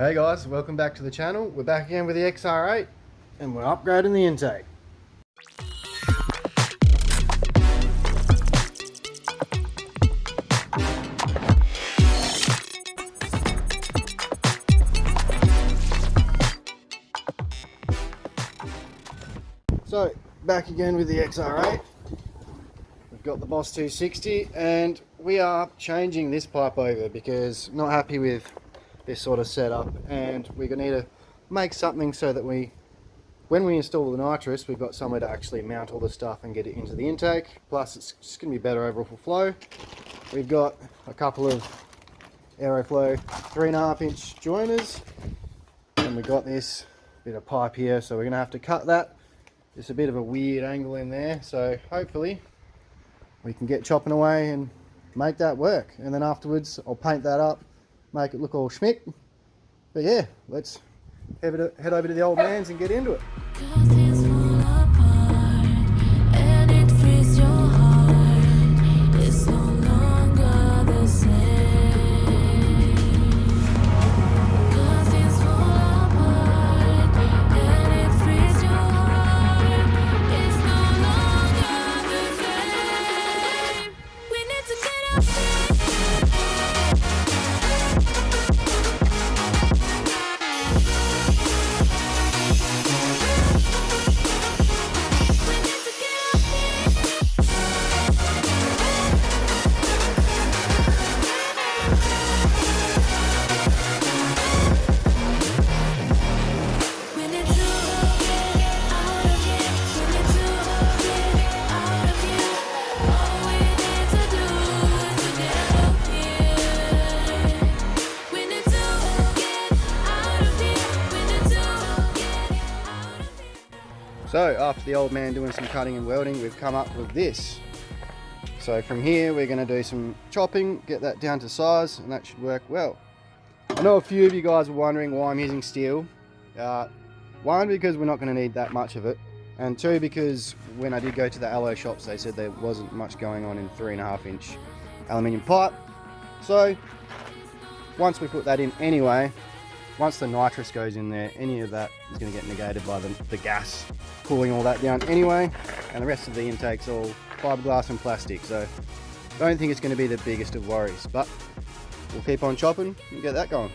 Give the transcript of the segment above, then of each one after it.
Hey guys, welcome back to the channel. We're back again with the XR8 and we're upgrading the intake. So, back again with the XR8. We've got the Boss 260 and we are changing this pipe over because I'm not happy with this sort of setup, and we're going to need to make something so that when we install the nitrous, we've got somewhere to actually mount all the stuff and get it into the intake. Plus it's just going to be better overall for flow. We've got a couple of Aeroflow 3.5 inch joiners, and we've got this bit of pipe here, so we're going to have to cut that. It's a bit of a weird angle in there, so hopefully we can get chopping away and make that work, and then afterwards I'll paint that up, make it look all schmick. But yeah, let's head over to the old man's and get into it. So after the old man doing some cutting and welding, we've come up with this. So from here we're going to do some chopping, get that down to size, and that should work well. I know a few of you guys are wondering why I'm using steel. One, because we're not going to need that much of it, and two, because when I did go to the alloy shops they said there wasn't much going on in 3.5 inch aluminium pipe. So once we put that in anyway, once the nitrous goes in there, any of that is going to get negated by the gas cooling all that down anyway, and the rest of the intake's all fiberglass and plastic, so I don't think it's going to be the biggest of worries, but we'll keep on chopping and get that going.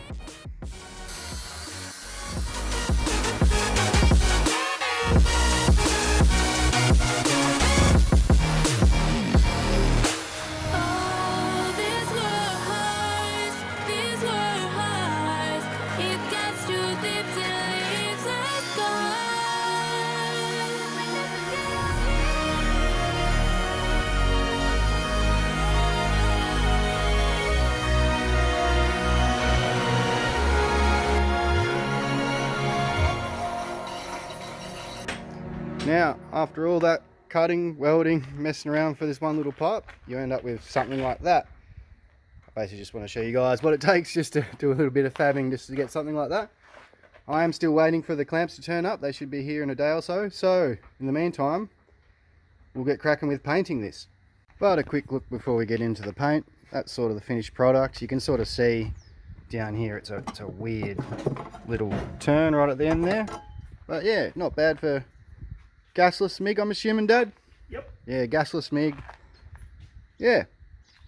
Now, after all that cutting, welding, messing around for this one little pipe, you end up with something like that. I basically just want to show you guys what it takes just to do a little bit of fabbing just to get something like that. I am still waiting for the clamps to turn up. They should be here in a day or so. So, in the meantime, we'll get cracking with painting this. But a quick look before we get into the paint. That's sort of the finished product. You can sort of see down here it's a weird little turn right at the end there. But yeah, not bad for gasless MIG, I'm assuming, Dad? Yep. Yeah, gasless MIG. Yeah.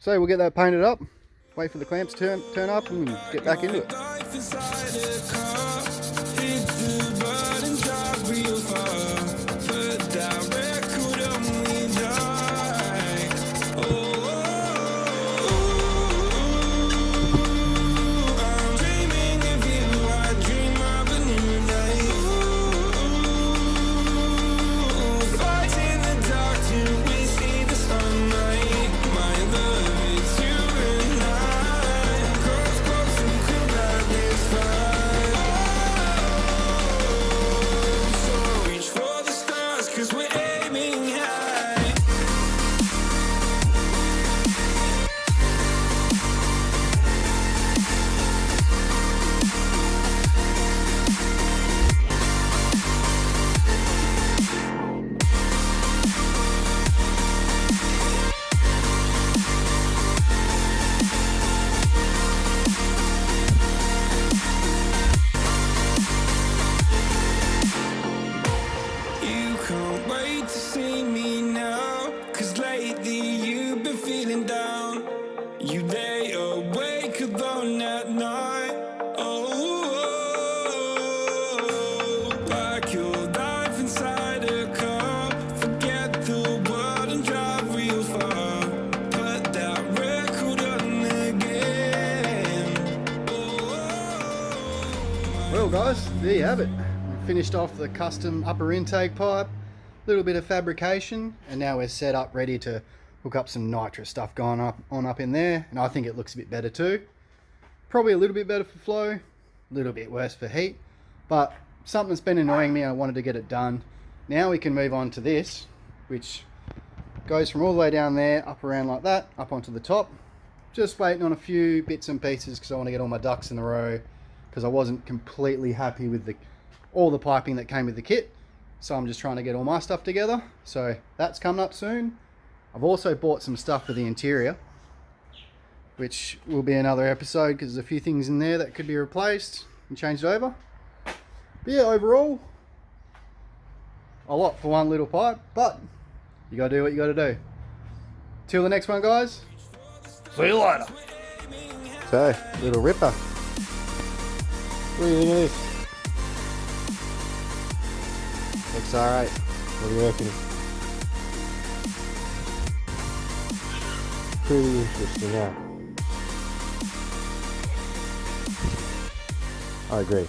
So we'll get that painted up, wait for the clamps to turn up, and get back into it. Well guys, there you have it. We finished off the custom upper intake pipe, a little bit of fabrication, and now we're set up ready to hook up some nitrous stuff going up in there, and I think it looks a bit better too. Probably a little bit better for flow, a little bit worse for heat, but something's been annoying me. I wanted to get it done. Now we can move on to this, which goes from all the way down there, up around like that, up onto the top. Just waiting on a few bits and pieces because I want to get all my ducks in a row, because I wasn't completely happy with all the piping that came with the kit. So I'm just trying to get all my stuff together. So that's coming up soon. I've also bought some stuff for the interior, which will be another episode because there's a few things in there that could be replaced and changed over. But yeah, overall, a lot for one little pipe, but you gotta do what you gotta do. Till the next one, guys. See you later. So, little ripper. What do you think of this? XR8. What do you reckon? Pretty interesting, yeah. I agree.